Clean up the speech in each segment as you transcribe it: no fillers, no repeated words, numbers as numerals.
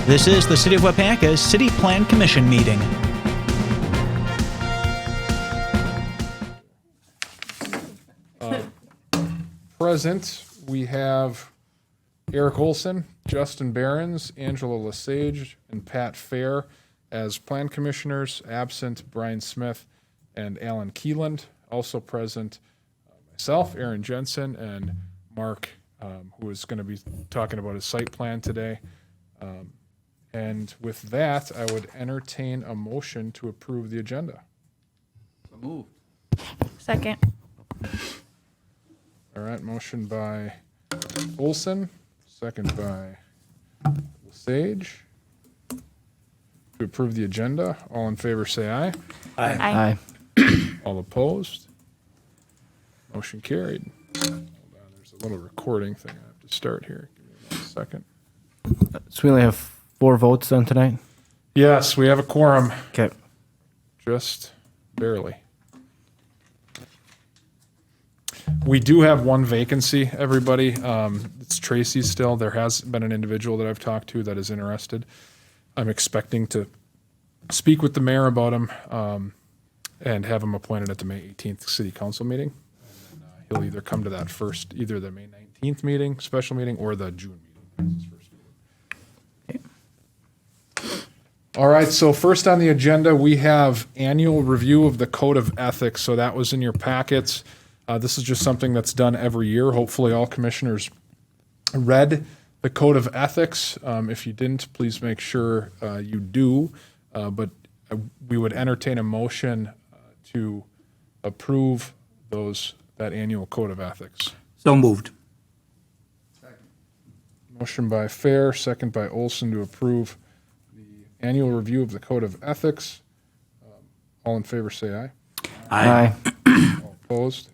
This is the City of Waupaca's City Plan Commission meeting. Present, we have Eric Olson, Justin Behrens, Angela Lesage, and Pat Fair as Plan Commissioners. Absent, Brian Smith and Alan Keeland. Also present, myself, Aaron Jensen, and Mark, who is going to be talking about his site plan today. And with that, I would entertain a motion to approve the agenda. So moved. Second. All right, motion by Olson, second by Lesage. To approve the agenda, all in favor say aye. Aye. All opposed? Motion carried. Hold on, there's a little recording thing I have to start here. Give me 1 second. So we only have 4 votes done tonight? Yes, we have a quorum, Okay. just barely. We do have 1 vacancy, everybody. It's Tracy still. There has been an individual that I've talked to that is interested. I'm expecting to speak with the mayor about him and have him appointed at the May 18th city council meeting. And then, he'll either come to that first, either the May 19th meeting, special meeting, or the June meeting. That's his first meeting. All right, so first on the agenda, we have annual review of the Code of Ethics. So that was in your packets. This is just something that's done every year. Hopefully all commissioners read the Code of Ethics. If you didn't, please make sure you do. But we would entertain a motion to approve that annual Code of Ethics. So moved. Motion by Fair, second by Olson to approve the annual review of the Code of Ethics. All in favor say aye. All opposed?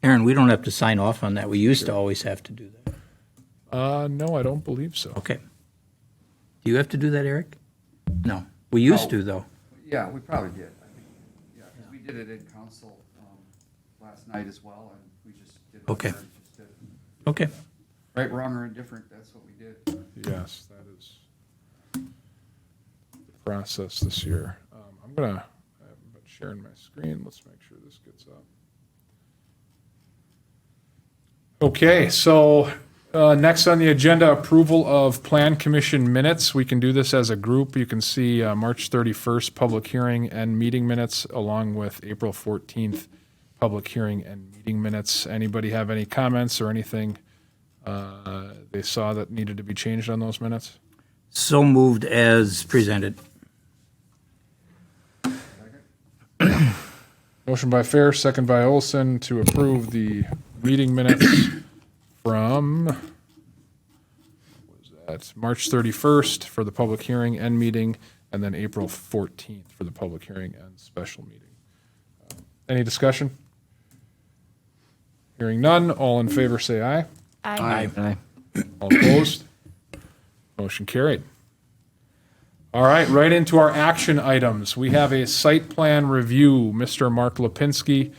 Aaron, we don't have to sign off on that. We used to always have to do that. No, I don't believe so. Okay. Do you have to do that, Eric? No. We used to, though. Yeah, we probably did. I think, yeah, 'cause we did it in council last night as well, and we just did it. Okay. Just did it. Okay. Right, wrong, or indifferent, that's what we did. Yes, that is the process this year. I'm going to sharing my screen. Let's make sure this gets up. Okay, so next on the agenda, approval of Plan Commission minutes. We can do this as a group. You can see March 31st public hearing and meeting minutes, along with April 14th public hearing and meeting minutes. Anybody have any comments or anything they saw that needed to be changed on those minutes? So moved as presented. Motion by Fair, second by Olson to approve the meeting minutes from, what was that, March 31st for the public hearing and meeting, and then April 14th for the public hearing and special meeting. Any discussion? Hearing none, all in favor say aye. Aye. All opposed? Motion carried. All right into our action items. We have a site plan review. Mr. Mark Lipinski,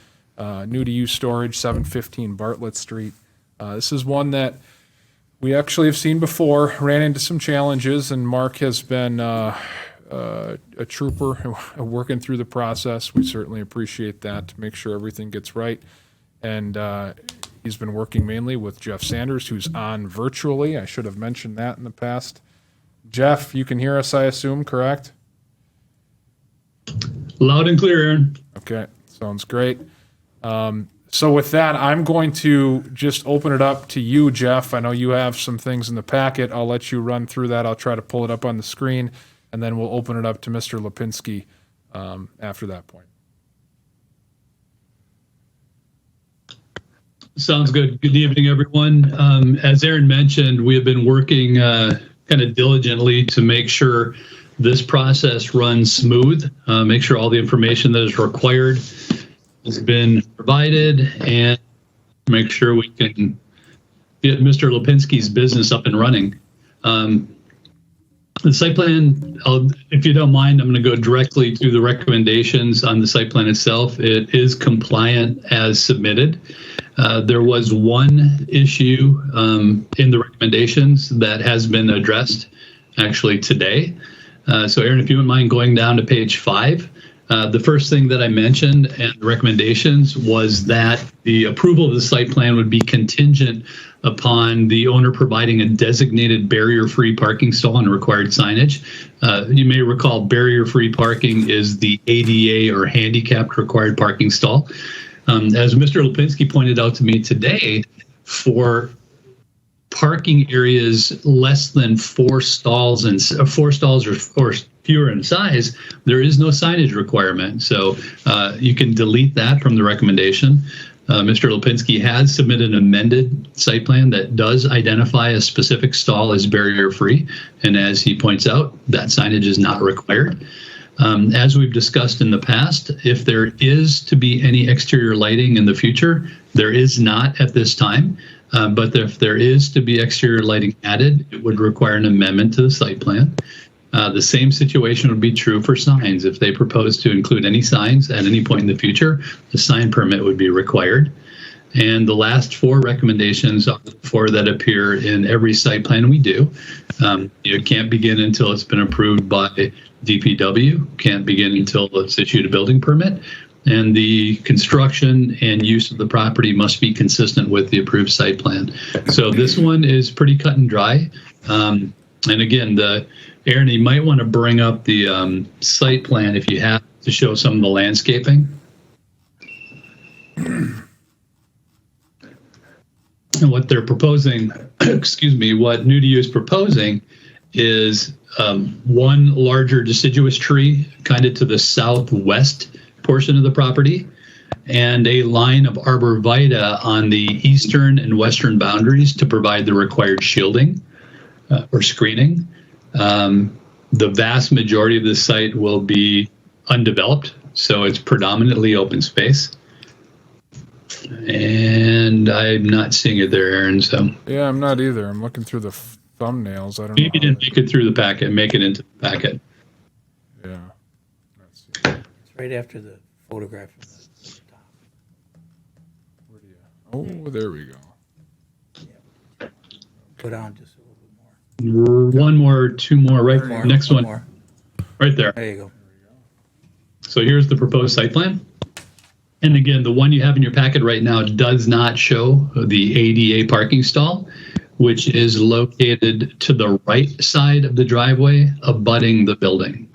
new to you storage, 715 Bartlett Street. This is one that we actually have seen before, ran into some challenges, and Mark has been a trooper working through the process. We certainly appreciate that to make sure everything gets right. And he's been working mainly with Jeff Sanders, who's on virtually. I should have mentioned that in the past. Jeff, you can hear us, I assume, correct? Loud and clear, Aaron. Okay, sounds great. So with that, I'm going to just open it up to you, Jeff. I know you have some things in the packet. I'll let you run through that. I'll try to pull it up on the screen, and then we'll open it up to Mr. Lipinski after that point. Sounds good. Good evening, everyone. As Aaron mentioned, we have been working kind of diligently to make sure this process runs smooth, make sure all the information that is required has been provided, and make sure we can get Mr. Lipinski's business up and running. The site plan, if you don't mind, I'm going to go directly to the recommendations on the site plan itself. It is compliant as submitted. There was one issue in the recommendations that has been addressed. actually today. So Aaron, if you wouldn't mind going down to page 5. The first thing that I mentioned and the recommendations was that the approval of the site plan would be contingent upon the owner providing a designated barrier-free parking stall and required signage. You may recall barrier-free parking is the ADA or handicapped required parking stall. As Mr. Lipinski pointed out to me today, for parking areas less than 4 stalls or fewer in size, there is no signage requirement. So you can delete that from the recommendation. Mr. Lipinski has submitted an amended site plan that does identify a specific stall as barrier-free. And as he points out, that signage is not required. As we've discussed in the past, if there is to be any exterior lighting in the future, there is not at this time. But if there is to be exterior lighting added, it would require an amendment to the site plan. The same situation would be true for signs. If they propose to include any signs at any point in the future, the sign permit would be required. And the last 4 recommendations are the 4 that appear in every site plan we do. You can't begin until it's been approved by DPW, can't begin until it's issued a building permit, and the construction and use of the property must be consistent with the approved site plan. So this one is pretty cut and dry. And again, Aaron, you might want to bring up the site plan if you have to show some of the landscaping. And what they're proposing, what New to You is proposing is one larger deciduous tree kind of to the southwest portion of the property and a line of arborvitae on the eastern and western boundaries to provide the required shielding or screening. The vast majority of the site will be undeveloped, so it's predominantly open space. And I'm not seeing it there, Aaron. So Yeah, I'm not either. I'm looking through the thumbnails. I don't know. maybe you didn't make it through the packet. Make it into the packet. Yeah. Let's see. It's right after the photograph. Where do you? Oh, there we go. Go down just a little bit more. One more, 2 more, right? More, Next one, more. right there. There you go. So here's the proposed site plan. And again, the one you have in your packet right now does not show the ADA parking stall, which is located to the right side of the driveway, abutting the building.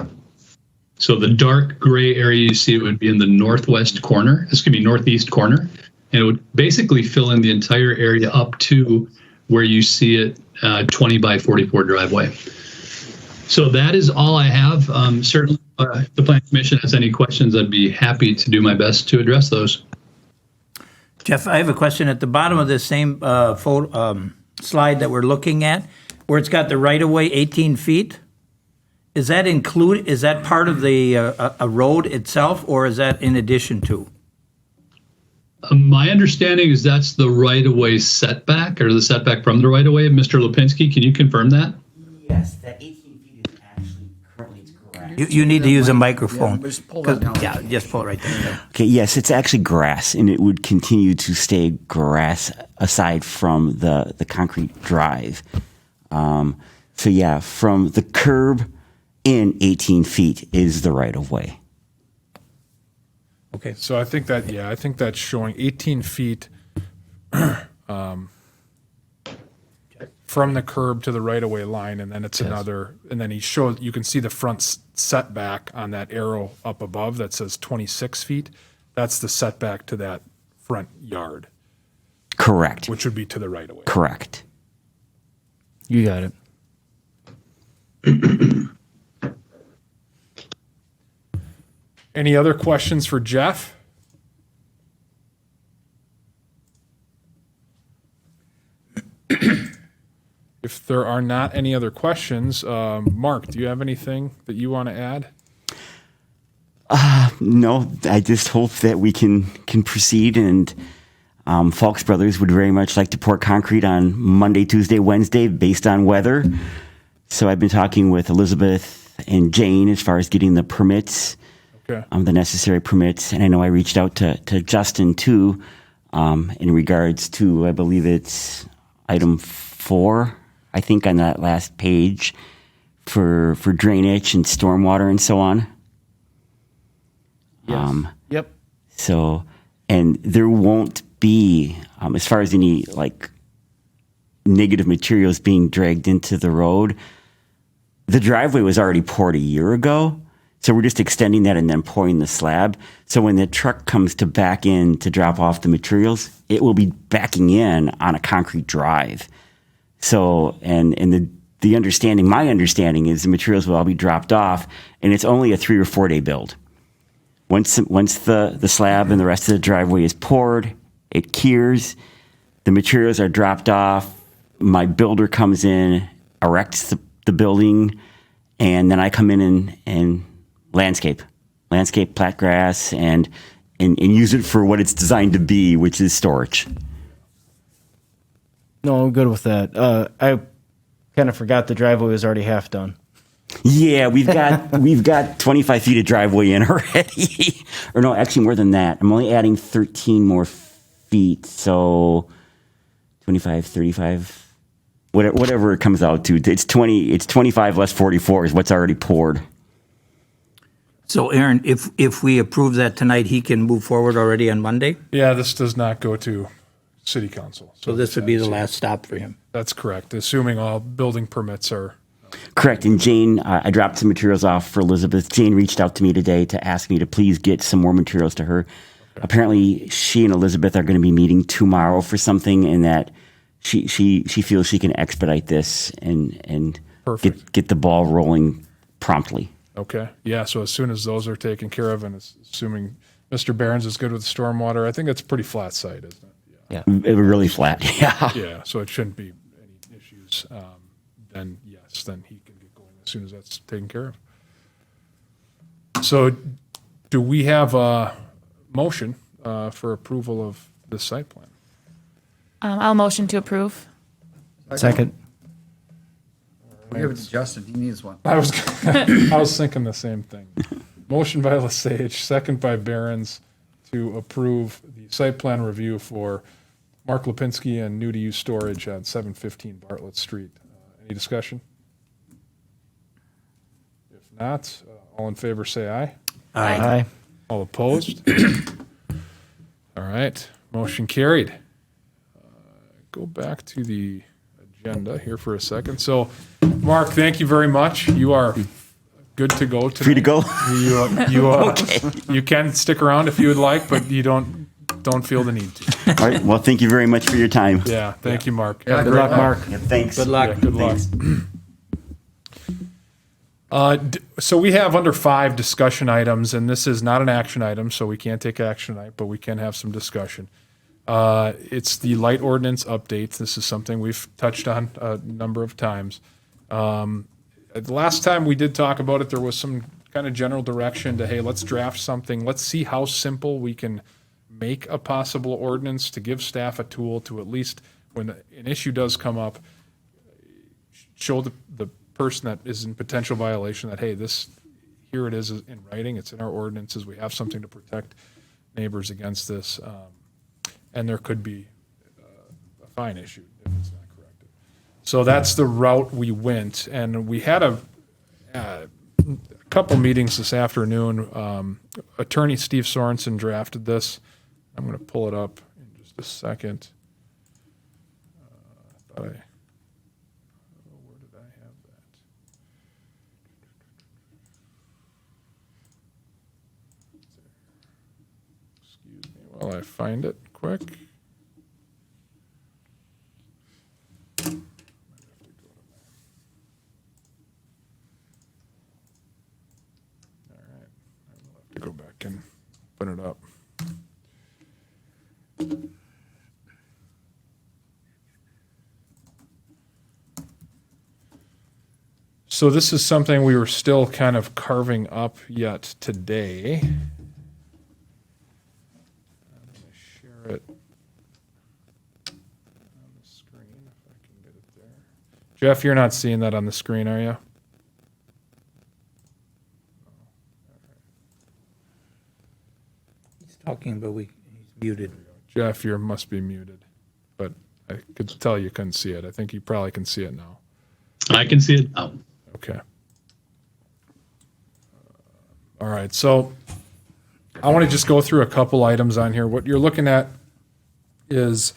So the dark gray area you see would be in the northwest corner. This could be northeast corner. And it would basically fill in the entire area up to where you see it, 20 by 44 driveway. So that is all I have. Certainly, if the Plan Commission has any questions, I'd be happy to do my best to address those. Jeff, I have a question. At the bottom of this same slide that we're looking at, where it's got the right-of-way 18 feet, is that part of the a road itself, or is that in addition to? My understanding is that's the right-of-way setback, or the setback from the right-of-way. Mr. Lipinski, can you confirm that? Yes, that 18 feet is actually currently it's grass. You need to use a microphone. Yeah, just pull that down. Yeah, just pull it right there. Okay, yes, it's actually grass, and it would continue to stay grass aside from the concrete drive. So yeah, from the curb in 18 feet is the right of way. Okay. So I think that's showing 18 feet from the curb to the right-of-way line, and then it's another, and then you can see the front setback on that arrow up above that says 26 feet. That's the setback to that front yard, Correct. which would be to the right-of-way. Correct. You got it. Any other questions for Jeff? If there are not any other questions, Mark, do you have anything that you want to add? No, I just hope that we can proceed, and Falks Brothers would very much like to pour concrete on Monday, Tuesday, Wednesday based on weather. So I've been talking with Elizabeth and Jane as far as getting the permits, Okay. the necessary permits. And I know I reached out to Justin too in regards to, I believe it's item 4, I think on that last page for drainage and stormwater and so on. Yep. So, and there won't be, as far as any like negative materials being dragged into the road, the driveway was already poured a year ago. So we're just extending that and then pouring the slab. So when the truck comes to back in to drop off the materials, it will be backing in on a concrete drive. So, and the understanding, my understanding is the materials will all be dropped off, and it's only a 3 or 4 day build. Once the slab and the rest of the driveway is poured, it cures, the materials are dropped off, my builder comes in, erects the building, and then I come in and landscape, plant grass, and use it for what it's designed to be, which is storage. No, I'm good with that. I kind of forgot the driveway was already half done. Yeah, we've got 25 feet of driveway in already. Or no, actually more than that. I'm only adding 13 more feet, so 25, 35, whatever it comes out to. It's 25 less 44 is what's already poured. So Aaron, if we approve that tonight, he can move forward already on Monday? Yeah, this does not go to city council. So this would be the last stop for him? That's correct, assuming all building permits are. Correct. And Jane, I dropped some materials off for Elizabeth. Jane reached out to me today to ask me to please get some more materials to her. Okay. Apparently, she and Elizabeth are going to be meeting tomorrow for something, and that she feels she can expedite this and get the ball rolling promptly. Okay. Yeah. So as soon as those are taken care of, and assuming Mr. Barron's is good with the stormwater, I think it's a pretty flat site, isn't it? Yeah. It was really flat. Yeah. Yeah. So it shouldn't be any issues. Then yes, then he can get going as soon as that's taken care of. So do we have a motion for approval of this site plan? I'll motion to approve. Second. We'll give it to Justin, he needs one. I was thinking the same thing. Motion by Lesage, second by Barron's to approve the site plan review for Mark Lipinski and new to use storage at 715 Bartlett Street. Any discussion? If not, all in favor say aye. Aye. All opposed? All right, motion carried. Go back to the agenda here for a second. So, Mark, thank you very much. You are good to go today. Free to go? You can stick around if you would like, but you don't feel the need to. All right. Well, thank you very much for your time. Yeah, thank you, Mark. Yeah, Good luck, Mark. Yeah, thanks. Good luck. Yeah, good luck. So we have under 5 discussion items, and this is not an action item, so we can't take action tonight, but we can have some discussion. It's the light ordinance updates. This is something we've touched on a number of times. The last time we did talk about it, there was some kind of general direction to, hey, let's draft something. Let's see how simple we can make a possible ordinance to give staff a tool to at least, when an issue does come up, show the person that is in potential violation that, hey, here it is in writing. It's in our ordinances. We have something to protect neighbors against this. And there could be a fine issued if it's not corrected. So that's the route we went. And we had a couple meetings this afternoon. Attorney Steve Sorensen drafted this. I'm going to pull it up in just a second. Where did I have that? Excuse me while I find it quick. All right, I'll have to go back and put it up. So this is something we were still kind of carving up yet today. I'm going to share it on the screen if I can get it there. Jeff, you're not seeing that on the screen, are you? He's talking, but he's muted. Jeff, you must be muted. But I could tell you couldn't see it. I think you probably can see it now. I can see it now. Okay. All right, so I want to just go through a couple items on here. What you're looking at is,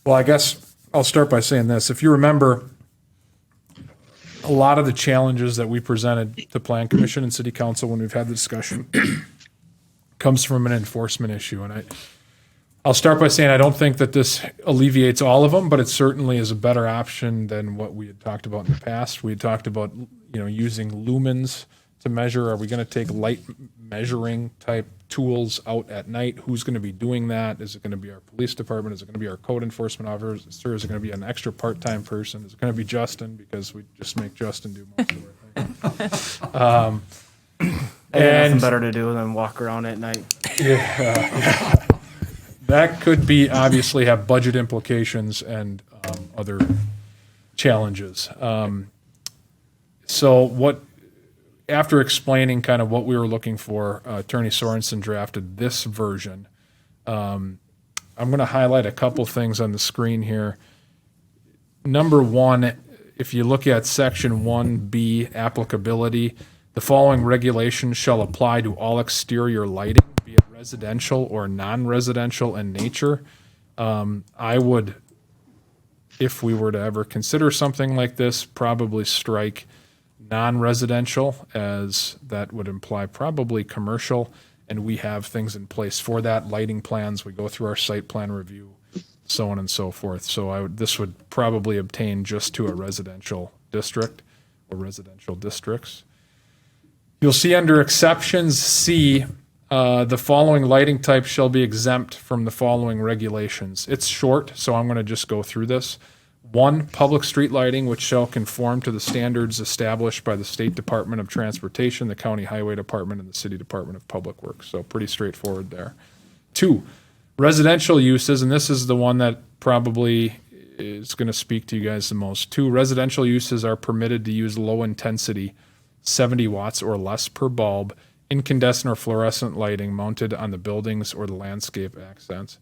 well, I guess I'll start by saying this. If you remember, a lot of the challenges that we presented to Plan Commission and City Council when we've had the discussion comes from an enforcement issue. And I'll start by saying I don't think that this alleviates all of them, but it certainly is a better option than what we had talked about in the past. We had talked about, using lumens to measure. Are we going to take light measuring type tools out at night? Who's going to be doing that? Is it going to be our police department? Is it going to be our code enforcement officer? Is it going to be an extra part-time person? Is it going to be Justin, because we just make Justin do most of our things? I got nothing better to do than walk around at night. That could be obviously have budget implications and other challenges. After explaining kind of what we were looking for, Attorney Sorensen drafted this version. I'm going to highlight a couple things on the screen here. Number one, if you look at section 1B, applicability, the following regulations shall apply to all exterior lighting, be it residential or non-residential in nature. I would, if we were to ever consider something like this, probably strike non-residential, as that would imply probably commercial, and we have things in place for that, lighting plans, we go through our site plan review, so on and so forth. So this would probably obtain just to a residential district or residential districts. You'll see under exceptions C, the following lighting types shall be exempt from the following regulations. It's short, so I'm going to just go through this. 1, public street lighting, which shall conform to the standards established by the State Department of Transportation, the County Highway Department, and the City Department of Public Works. So pretty straightforward there. 2, residential uses, and this is the one that probably is going to speak to you guys the most. 2, residential uses are permitted to use low intensity, 70 watts or less per bulb, incandescent or fluorescent lighting mounted on the buildings or the landscape accents.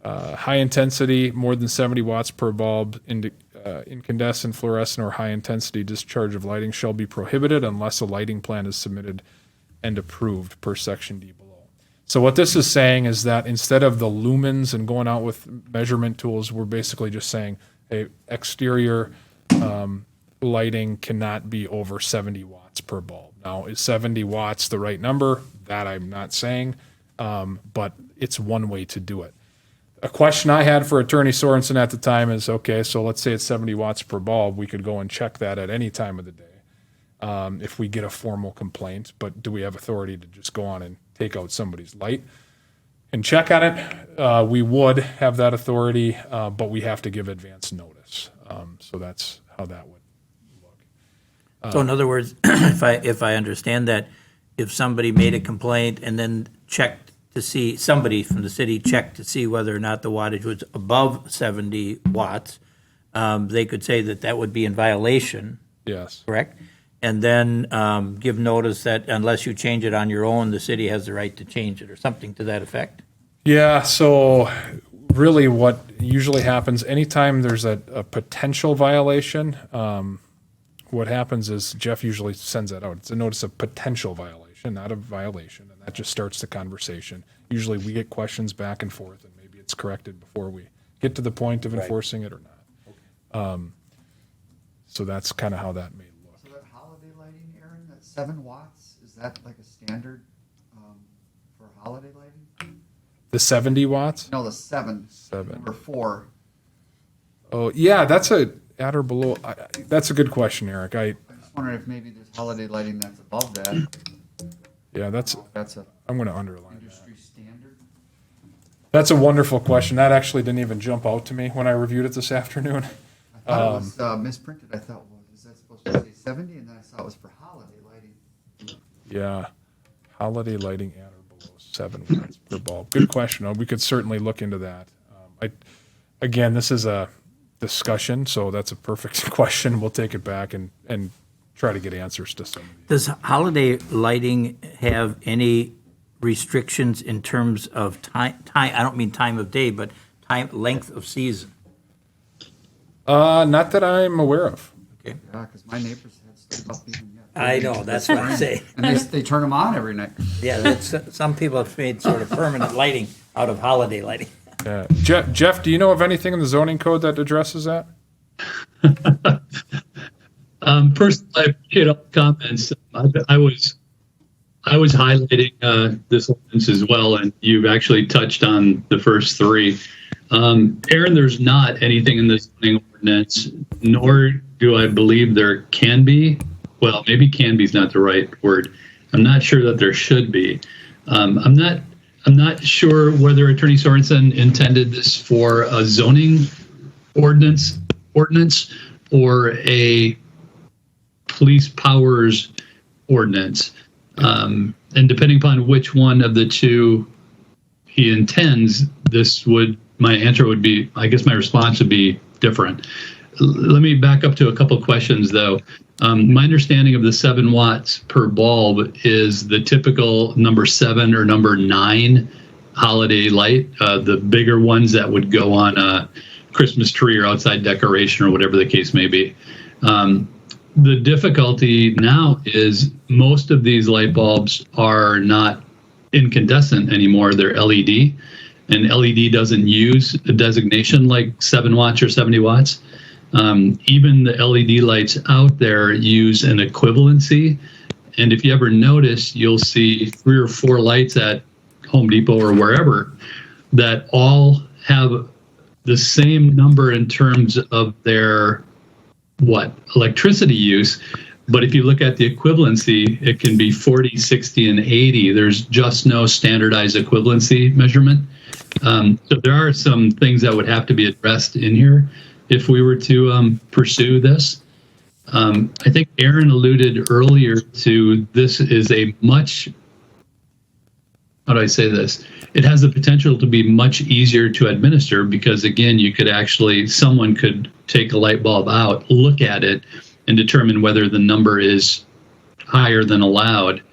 High intensity, more than 70 watts per bulb, incandescent, fluorescent, or high intensity discharge of lighting shall be prohibited unless a lighting plan is submitted and approved per section D below. So what this is saying is that instead of the lumens and going out with measurement tools, we're basically just saying, hey, exterior lighting cannot be over 70 watts per bulb. Now, is 70 watts the right number? That I'm not saying, but it's one way to do it. A question I had for Attorney Sorensen at the time is, okay, so let's say it's 70 watts per bulb. We could go and check that at any time of the day if we get a formal complaint, but do we have authority to just go on and take out somebody's light and check on it? We would have that authority, but we have to give advance notice. So that's how that would look. So in other words, if I understand that, if somebody made a complaint and then checked to see, somebody from the city checked to see whether or not the wattage was above 70 watts, they could say that that would be in violation, Yes. correct? And then give notice that unless you change it on your own, the city has the right to change it or something to that effect? Yeah, so really what usually happens, anytime there's a potential violation, what happens is Jeff usually sends that out. It's a notice of potential violation, not a violation, and that just starts the conversation. Usually we get questions back and forth, and maybe it's corrected before we get to the point of enforcing it or not. So that's kind of how that may look. So that holiday lighting, Aaron, that 7 watts, is that like a standard for holiday lighting? The 70 watts? No, the 7. 7. Number 4. Oh, yeah, that's a at or below. That's a good question, Eric. I'm just wondering if maybe there's holiday lighting that's above that. Yeah, That's a I'm going to underline that. industry standard. That's a wonderful question. That actually didn't even jump out to me when I reviewed it this afternoon. I thought it was misprinted. I thought, well, is that supposed to say 70? And then I saw it was for holiday lighting. Yeah, holiday lighting at or below 7 watts per bulb. Good question. We could certainly look into that. Again, this is a discussion, so that's a perfect question. We'll take it back and try to get answers to some of these. Does holiday lighting have any restrictions in terms of time? I don't mean time of day, but length of season. Not that I'm aware of. Okay. Yeah, because my neighbors had stuff up even yet. I know, that's what I'm saying. And they turn them on every night. Yeah, that's, some people have made sort of permanent lighting out of holiday lighting. Jeff, do you know of anything in the zoning code that addresses that? First, I appreciate all the comments. I was highlighting this ordinance as well, and you've actually touched on the first three. Aaron, there's not anything in this zoning ordinance, nor do I believe there can be. Well, maybe can be is not the right word. I'm not sure that there should be. I'm not sure whether Attorney Sorensen intended this for a zoning ordinance or a police powers ordinance. And depending upon which one of the two he intends, my answer would be, I guess my response would be different. Let me back up to a couple of questions though. My understanding of the 7 watts per bulb is the typical number 7 or number 9 holiday light, the bigger ones that would go on a Christmas tree or outside decoration or whatever the case may be. The difficulty now is most of these light bulbs are not incandescent anymore. They're LED, and LED doesn't use a designation like 7 watts or 70 watts. Even the LED lights out there use an equivalency. And if you ever notice, you'll see 3 or 4 lights at Home Depot or wherever that all have the same number in terms of their electricity use. But if you look at the equivalency, it can be 40, 60, and 80. There's just no standardized equivalency measurement. So there are some things that would have to be addressed in here if we were to pursue this. I think Aaron alluded earlier to this is a much, how do I say this? It has the potential to be much easier to administer because, again, someone could take a light bulb out, look at it, and determine whether the number is higher than allowed.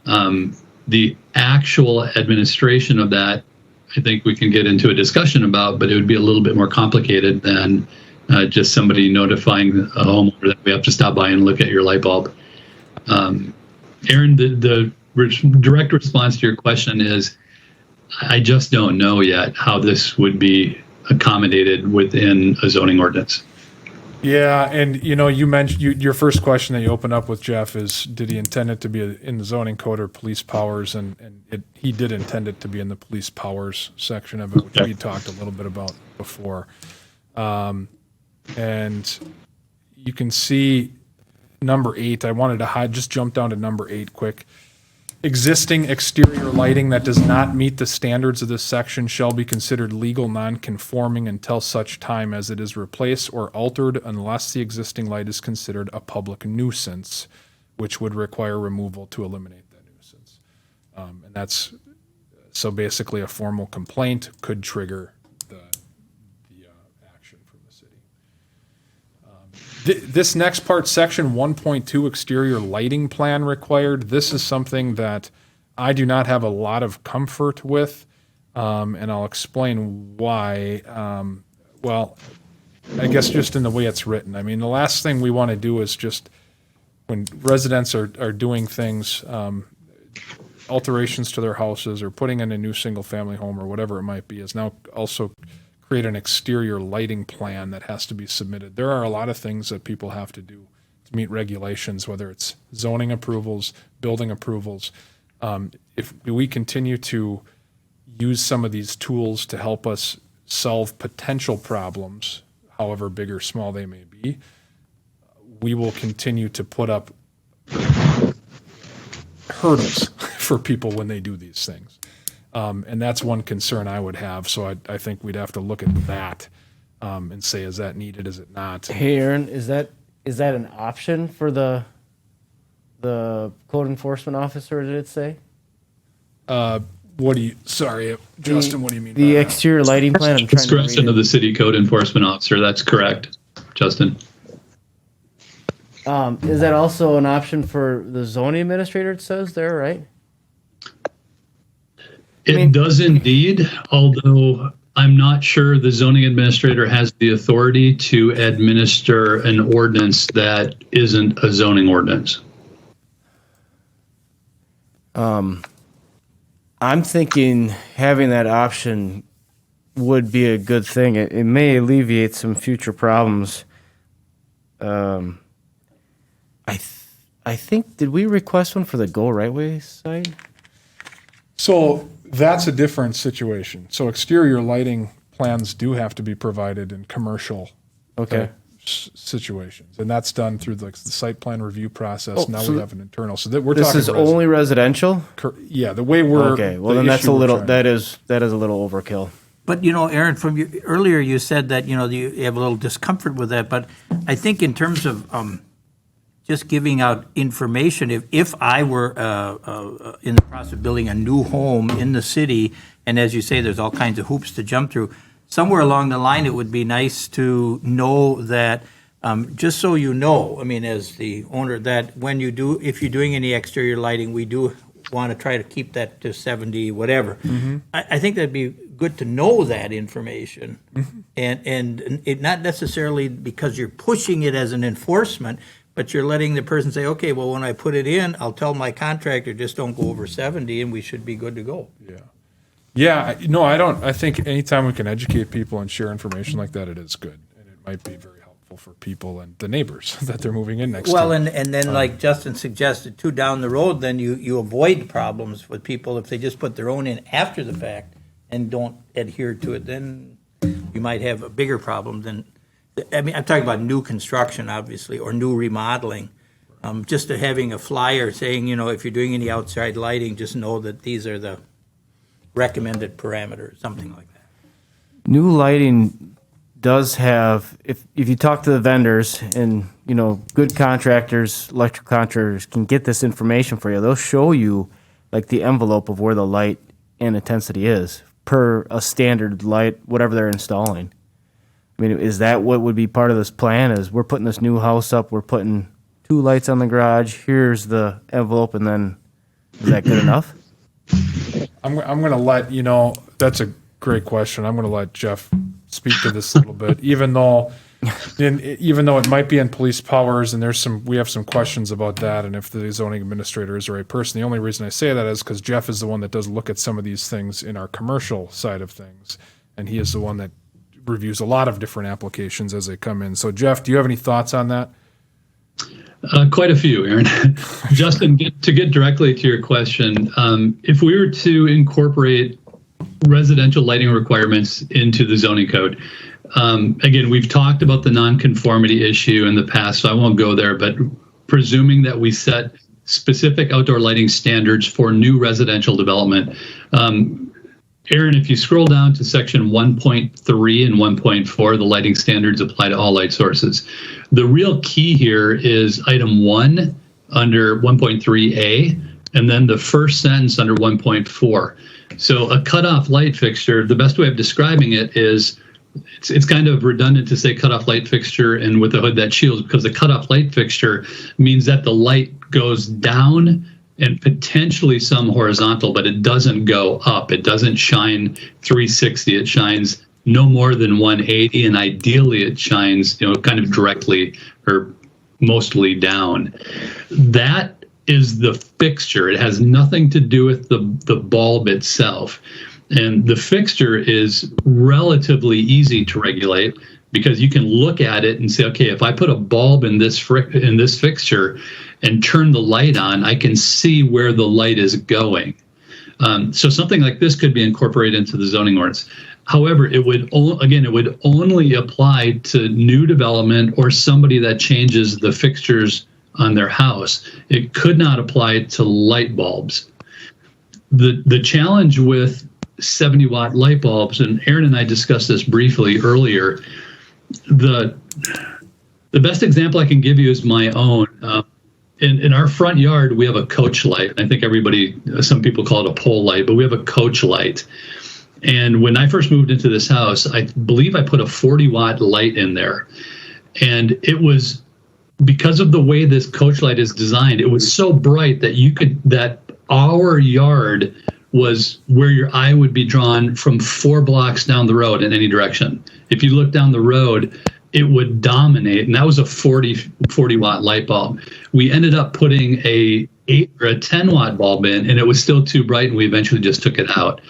The actual administration of that, I think we can get into a discussion about, but it would be a little bit more complicated than just somebody notifying a homeowner that we have to stop by and look at your light bulb. Aaron, the direct response to your question is, I just don't know yet how this would be accommodated within a zoning ordinance. Yeah, and you mentioned your first question that you opened up with, Jeff, is did he intend it to be in the zoning code or police powers? And he did intend it to be in the police powers section of it, which we talked a little bit about before. And you can see number 8. I wanted to just jump down to number 8 quick. Existing exterior lighting that does not meet the standards of this section shall be considered legal non-conforming until such time as it is replaced or altered unless the existing light is considered a public nuisance, which would require removal to eliminate that nuisance. And that's, so basically a formal complaint could trigger the action from the city. This next part, section 1.2, exterior lighting plan required. This is something that I do not have a lot of comfort with, and I'll explain why. Well, I guess just in the way it's written. I mean, the last thing we want to do is just, when residents are doing things, alterations to their houses or putting in a new single-family home or whatever it might be, is now also create an exterior lighting plan that has to be submitted. There are a lot of things that people have to do to meet regulations, whether it's zoning approvals, building approvals. If we continue to use some of these tools to help us solve potential problems, however big or small they may be, we will continue to put up hurdles for people when they do these things. And that's one concern I would have. So I think we'd have to look at that and say, is that needed? Is it not? Hey, Aaron, is that an option for the code enforcement officer? Did it say Sorry, Justin, what do you mean? the exterior lighting plan? I'm trying to read Discretion it. of the city code enforcement officer. That's correct, Justin. Is that also an option for the zoning administrator? It says there, right? It does indeed, although I'm not sure the zoning administrator has the authority to administer an ordinance that isn't a zoning ordinance. I'm thinking having that option would be a good thing. It may alleviate some future problems. I think, did we request one for the Go Right Way side? So that's a different situation. So exterior lighting plans do have to be provided in commercial Okay. situations, and that's done through the site plan review process. Oh, now so we have an internal. So that we're This talking is only residential? yeah. The way we're Okay, well the then that's issue a we're little, trying- that is a little overkill. But, Aaron, from you, earlier you said that, you have a little discomfort with that, but I think in terms of just giving out information, if I were in the process of building a new home in the city, and as you say, there's all kinds of hoops to jump through, somewhere along the line, it would be nice to know that, just so you know, I mean, as the owner, that if you're doing any exterior lighting, we do want to try to keep that to 70, whatever. I think that'd be good to know that information. And it not necessarily because you're pushing it as an enforcement, but you're letting the person say, okay, well, when I put it in, I'll tell my contractor, just don't go over 70 and we should be good to go. Yeah. No, I don't. I think anytime we can educate people and share information like that, it is good, and it might be very helpful for people and the neighbors that they're moving in next Well, to. and then like Justin suggested too, down the road, then you avoid problems with people if they just put their own in after the fact and don't adhere to it, then you might have a bigger problem than, I mean, I'm talking about new construction, obviously, or new remodeling. Just to having a flyer saying, if you're doing any outside lighting, just know that these are the recommended parameters, something like that. New lighting does have, if you talk to the vendors and, good contractors, electrical contractors can get this information for you. They'll show you like the envelope of where the light and intensity is per a standard light, whatever they're installing. I mean, is that what would be part of this plan? Is we're putting this new house up, we're putting 2 lights on the garage, here's the envelope, and then is that good enough? I'm going to let that's a great question. I'm going to let Jeff speak to this a little bit, even though it might be in police powers, and we have some questions about that, and if the zoning administrator is the right person. The only reason I say that is because Jeff is the one that does look at some of these things in our commercial side of things, and he is the one that reviews a lot of different applications as they come in. So, Jeff, do you have any thoughts on that? Quite a few, Aaron. Justin, to get directly to your question, if we were to incorporate residential lighting requirements into the zoning code, again, we've talked about the nonconformity issue in the past, so I won't go there, but presuming that we set specific outdoor lighting standards for new residential development, Aaron, if you scroll down to section 1.3 and 1.4, the lighting standards apply to all light sources. The real key here is item 1 under 1.3a, and then the first sentence under 1.4. So a cutoff light fixture, the best way of describing it is it's kind of redundant to say cutoff light fixture and with a hood that shields, because the cutoff light fixture means that the light goes down and potentially some horizontal, but it doesn't go up. It doesn't shine 360. It shines no more than 180, and ideally it shines, kind of directly or mostly down. That is the fixture. It has nothing to do with the bulb itself. And the fixture is relatively easy to regulate because you can look at it and say, okay, if I put a bulb in this fixture and turn the light on, I can see where the light is going. So something like this could be incorporated into the zoning ordinance. However, it would only apply to new development or somebody that changes the fixtures on their house. It could not apply to light bulbs. The challenge with 70-watt light bulbs, and Aaron and I discussed this briefly earlier, the best example I can give you is my own. In our front yard, we have a coach light. I think some people call it a pole light, but we have a coach light. And when I first moved into this house, I believe I put a 40-watt light in there. And it was, because of the way this coach light is designed, it was so bright that our yard was where your eye would be drawn from 4 blocks down the road in any direction. If you look down the road, it would dominate, and that was a 40-watt light bulb. We ended up putting a 8 or a 10 watt bulb in, and it was still too bright, and we eventually just took it out.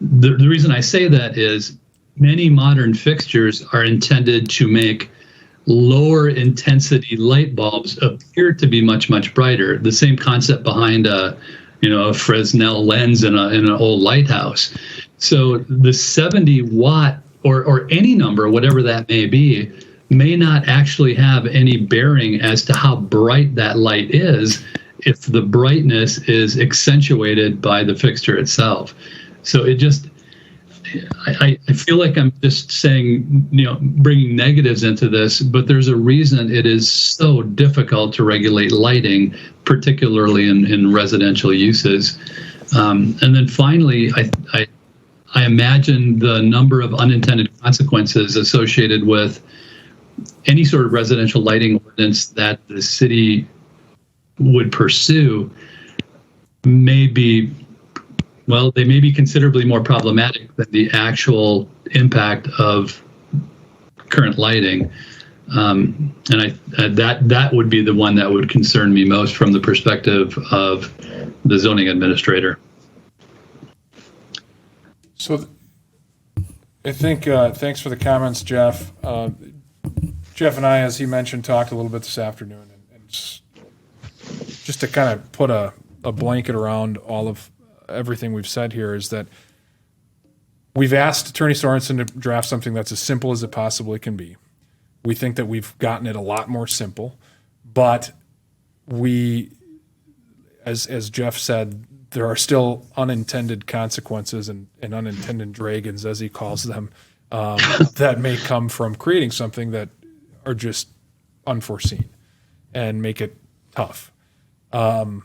The reason I say that is many modern fixtures are intended to make lower intensity light bulbs appear to be much, much brighter. The same concept behind a Fresnel lens in an old lighthouse. So the 70 watt or any number, whatever that may be, may not actually have any bearing as to how bright that light is if the brightness is accentuated by the fixture itself. So it just, I feel like I'm just saying, bringing negatives into this, but there's a reason it is so difficult to regulate lighting, particularly in residential uses. And then finally, I imagine the number of unintended consequences associated with any sort of residential lighting ordinance that the city would pursue may be, well, they may be considerably more problematic than the actual impact of current lighting. And that would be the one that would concern me most from the perspective of the zoning administrator. So I think, thanks for the comments, Jeff. Jeff and I, as he mentioned, talked a little bit this afternoon, and just to kind of put a blanket around all of everything we've said here is that we've asked Attorney Sorensen to draft something that's as simple as it possibly can be. We think that we've gotten it a lot more simple, but we, as Jeff said, there are still unintended consequences and unintended dragons, as he calls them, that may come from creating something that are just unforeseen and make it tough. One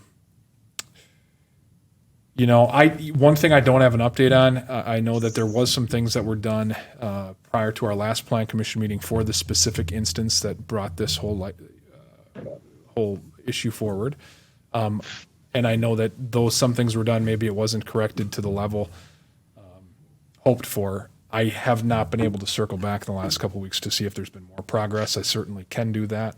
thing I don't have an update on, I know that there was some things that were done prior to our last plan commission meeting for the specific instance that brought this whole issue forward. And I know that though some things were done, maybe it wasn't corrected to the level hoped for. I have not been able to circle back in the last couple of weeks to see if there's been more progress. I certainly can do that.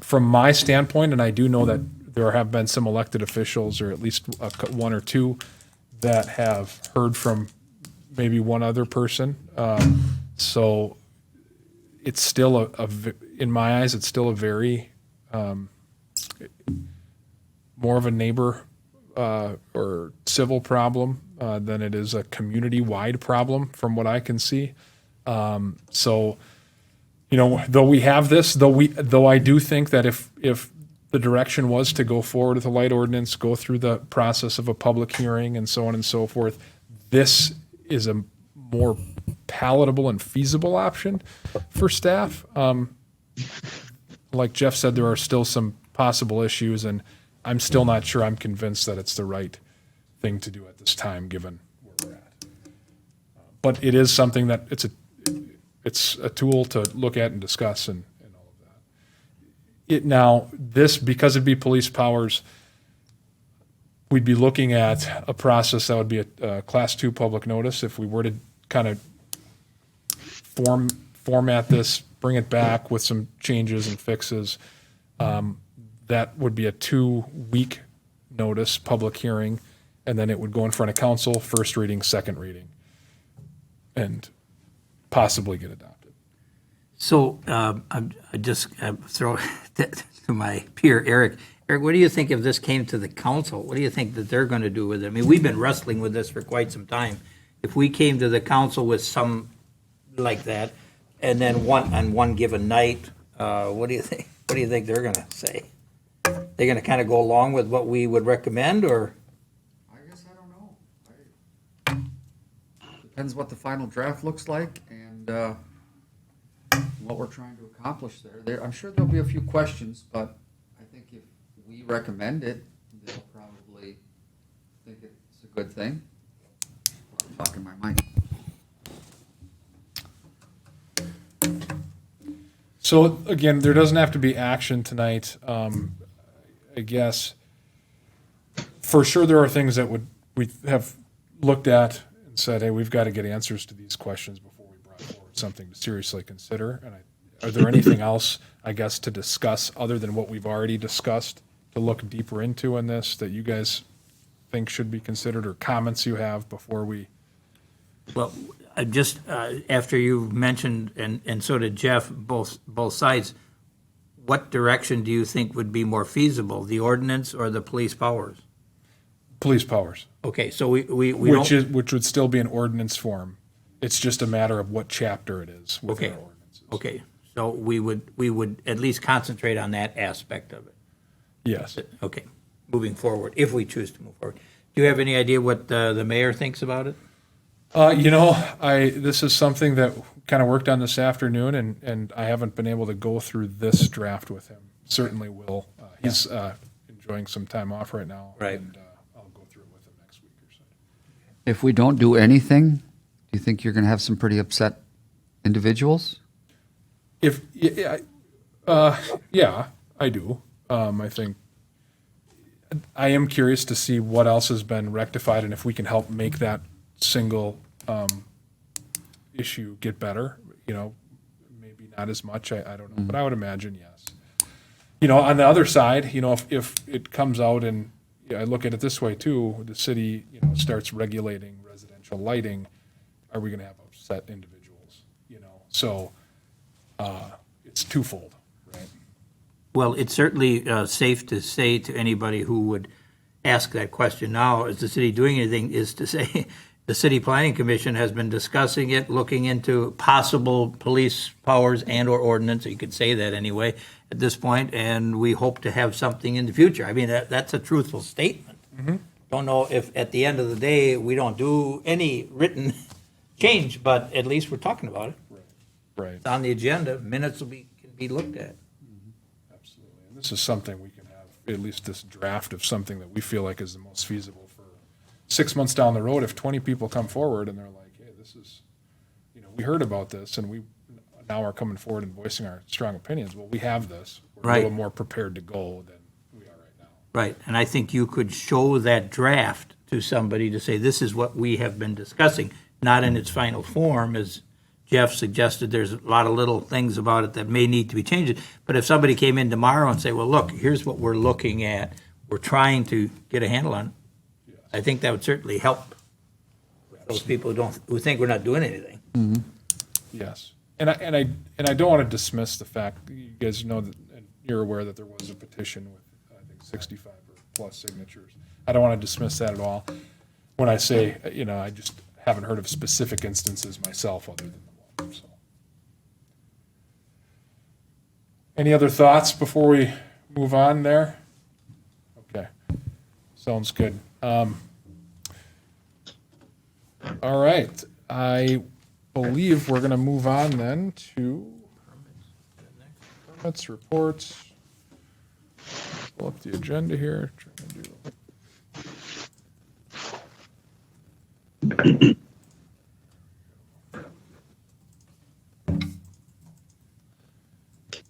From my standpoint, and I do know that there have been some elected officials, or at least one or two, that have heard from maybe one other person. So it's still in my eyes, it's still a very more of a neighbor or civil problem than it is a community-wide problem, from what I can see. Though we have this, though I do think that if the direction was to go forward with a light ordinance, go through the process of a public hearing and so on and so forth, this is a more palatable and feasible option for staff. Like Jeff said, there are still some possible issues, and I'm still not sure I'm convinced that it's the right thing to do at this time, given where we're at. But it is something that it's a tool to look at and discuss and all of that. Because it'd be police powers, we'd be looking at a process that would be a Class 2 public notice. If we were to kind of format this, bring it back with some changes and fixes, that would be a 2-week notice, public hearing, and then it would go in front of council, first reading, second reading, and possibly get adopted. So I just throw that to my peer, Eric. Eric, what do you think if this came to the council? What do you think that they're going to do with it? I mean, we've been wrestling with this for quite some time. If we came to the council with some like that, and then on one given night, what do you think? What do you think they're going to say? They're going to kind of go along with what we would recommend, or? I guess I don't know. Depends what the final draft looks like and what we're trying to accomplish there. I'm sure there'll be a few questions, but I think if we recommend it, they'll probably think it's a good thing. I'm talking my mind. So again, there doesn't have to be action tonight. I guess for sure there are things that we have looked at and said, hey, we've got to get answers to these questions before we brought forward something to seriously consider. And are there anything else, I guess, to discuss other than what we've already discussed to look deeper into in this that you guys think should be considered, or comments you have before we? Well, just after you mentioned, and so did Jeff, both sides, what direction do you think would be more feasible, the ordinance or the police powers? Police powers. Okay, so we Which don't, which would still be an ordinance form. It's just a matter of what chapter it is within Okay. our ordinances. okay, so we would at least concentrate on that aspect of it. Yes. Okay, moving forward, if we choose to move forward. Do you have any idea what the mayor thinks about it? This is something that kind of worked on this afternoon, and I haven't been able to go through this draft with him. Certainly will. He's enjoying some time off right now. Right. And I'll go through it with him next week or so. If we don't do anything, do you think you're going to have some pretty upset individuals? Yeah, I do. I think I am curious to see what else has been rectified and if we can help make that single issue get better. Maybe not as much. I don't know, but I would imagine yes. On the other side, if it comes out and I look at it this way too, the city starts regulating residential lighting. Are we going to have upset individuals? So it's twofold, right? Well, it's certainly safe to say to anybody who would ask that question now, is the city doing anything, is to say the City Planning Commission has been discussing it, looking into possible police powers and or ordinance, you could say that anyway, at this point, and we hope to have something in the future. I mean, that's a truthful statement. Don't know if at the end of the day, we don't do any written change, but at least we're talking about it. Right. It's on the agenda, minutes can be looked at. Absolutely. And this is something we can have, at least this draft of something that we feel like is the most feasible for 6 months down the road. If 20 people come forward and they're like, hey, this is, we heard about this and we now are coming forward and voicing our strong opinions. Well, we have this. We're a little Right. more prepared to go than we are right now. Right, and I think you could show that draft to somebody to say, this is what we have been discussing, not in its final form, as Jeff suggested, there's a lot of little things about it that may need to be changed. But if somebody came in tomorrow and say, well, look, here's what we're looking at, we're trying to get a handle on it, I think that would certainly help those people who think we're not doing anything. Yes. And I don't want to dismiss the fact that you guys know that, and you're aware that there was a petition with, I think, 65 or plus signatures. I don't want to dismiss that at all. When I say, I just haven't heard of specific instances myself other than the one. So. Any other thoughts before we move on there? Okay. Sounds good. All right. I believe we're going to move on then to permits, reports. Pull up the agenda here. Trying to do.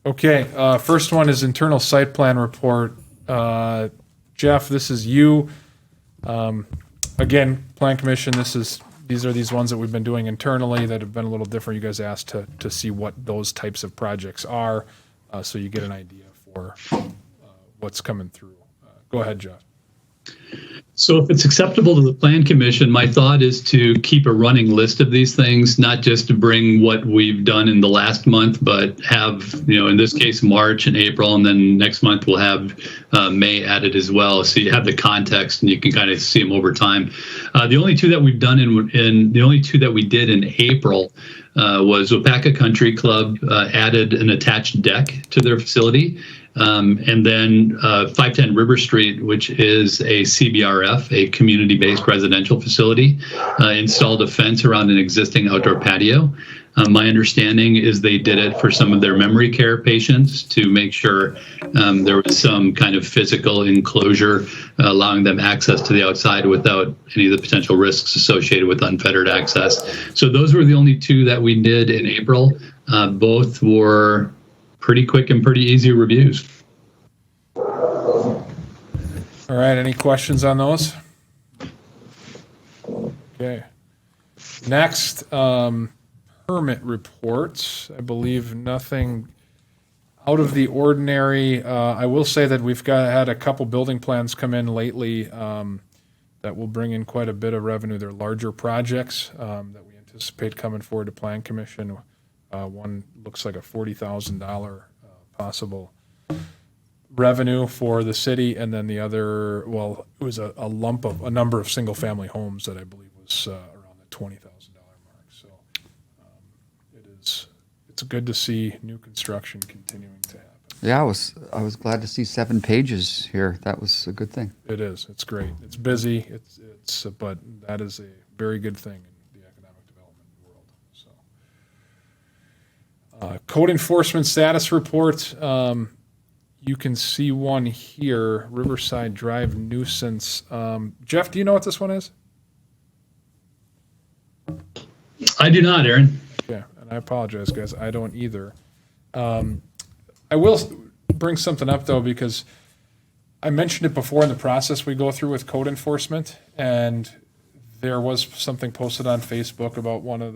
Okay, first one is internal site plan report. Jeff, this is you. Again, Plan Commission, these are these ones that we've been doing internally that have been a little different. You guys asked to see what those types of projects are, so you get an idea for what's coming through. Go ahead, Jeff. So if it's acceptable to the Plan Commission, my thought is to keep a running list of these things, not just to bring what we've done in the last month, but have, in this case, March and April, and then next month we'll have May added as well. So you have the context and you can kind of see them over time. The only two that we've done the only two that we did in April was Waupaca Country Club added an attached deck to their facility. And then 510 River Street, which is a CBRF, a community-based residential facility, installed a fence around an existing outdoor patio. My understanding is they did it for some of their memory care patients to make sure there was some kind of physical enclosure allowing them access to the outside without any of the potential risks associated with unfettered access. So those were the only two that we did in April. Both were pretty quick and pretty easy reviews. All right, any questions on those? Okay. Next, permit reports. I believe nothing Out of the ordinary, I will say that we've had a couple building plans come in lately that will bring in quite a bit of revenue. They're larger projects that we anticipate coming forward to Plan Commission. One looks like a $40,000 possible revenue for the city, and then the other, well, it was a number of single-family homes that I believe was around the $20,000 mark. So it's good to see new construction continuing to happen. Yeah, I was glad to see 7 pages here. That was a good thing. It is. It's great. It's busy. But that is a very good thing in the economic development world. So, code enforcement status report. You can see one here. Riverside Drive nuisance. Jeff, do you know what this one is? I do not, Aaron. Yeah, and I apologize, guys. I don't either. I will bring something up, though, because I mentioned it before in the process we go through with code enforcement, and there was something posted on Facebook about one of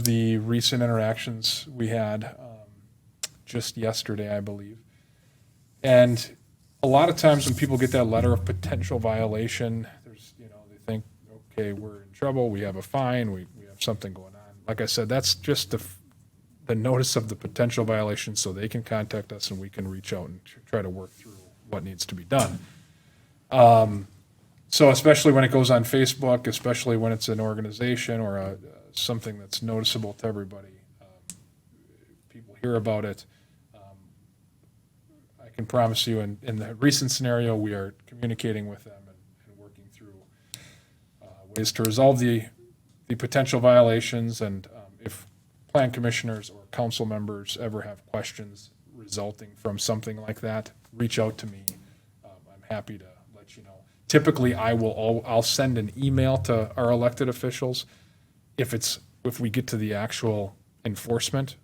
the recent interactions we had just yesterday, I believe. And a lot of times when people get that letter of potential violation, they think, okay, we're in trouble, we have a fine, we have something going on. Like I said, that's just the notice of the potential violation, so they can contact us and we can reach out and try to work through what needs to be done. So especially when it goes on Facebook, especially when it's an organization or something that's noticeable to everybody, people hear about it. I can promise you in the recent scenario, we are communicating with them and working through ways to resolve the potential violations. And if plan commissioners or council members ever have questions resulting from something like that, reach out to me. I'm happy to let you know. Typically, I'll send an email to our elected officials if we get to the actual enforcement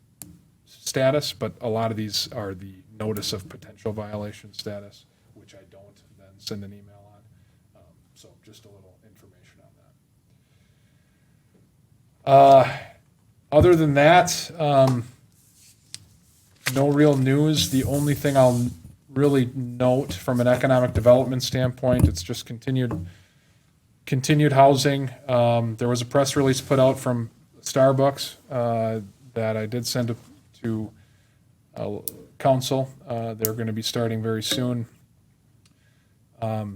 status, but a lot of these are the notice of potential violation status, which I don't then send an email on. So just a little information on that. Other than that, no real news. The only thing I'll really note from an economic development standpoint, it's just continued housing. There was a press release put out from Starbucks that I did send to council. They're going to be starting very soon. I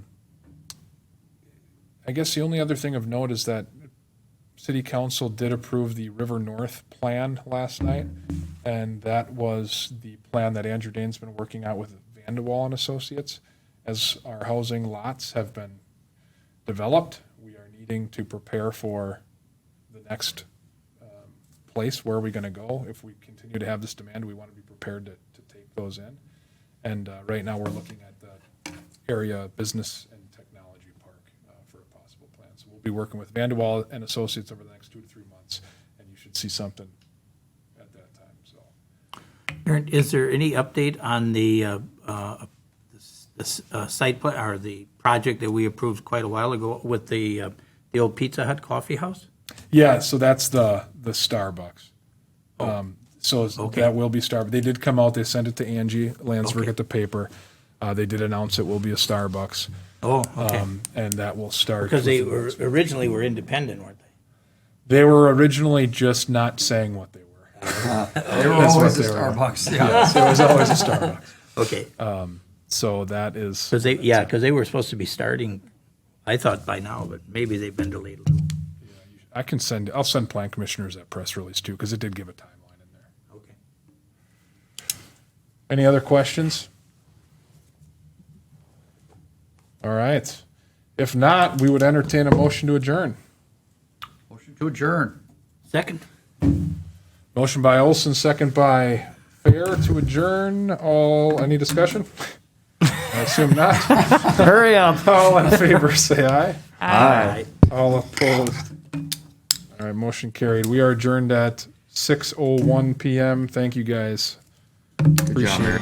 guess the only other thing of note is that City Council did approve the River North plan last night, and that was the plan that Andrew Dane's been working out with Vandewall and Associates. As our housing lots have been developed, we are needing to prepare for the next place. Where are we going to go? If we continue to have this demand, we want to be prepared to take those in. And right now we're looking at the area business and technology park for a possible plan. So we'll be working with Vandewall and Associates over the next 2 to 3 months, and you should see something at that time. So, Aaron, is there any update on the site plan or the project that we approved quite a while ago with the old Pizza Hut coffee house? yeah, so that's the Starbucks. So that will be Starbucks. They did come out. They sent it to Angie Landsberg at the paper. They did announce it will be a Starbucks. Oh, okay. And that will start. Because they originally were independent, weren't they? They were originally just not saying what they were. They were always a Starbucks. Yeah. Yes, it was always a Starbucks. Okay. So that is. Because they were supposed to be starting, I thought by now, but maybe they've been delayed a little. I'll send plan commissioners that press release too, because it did give a timeline in there. Okay. Any other questions? All right. If not, we would entertain a motion to adjourn. Motion to adjourn. Second. Motion by Olson, second by Fair to adjourn. Any discussion? I assume not. Hurry up. All in favor, say aye. Aye. All opposed. All right, motion carried. We are adjourned at 6:01 p.m. Thank you, guys. Good job, Eric.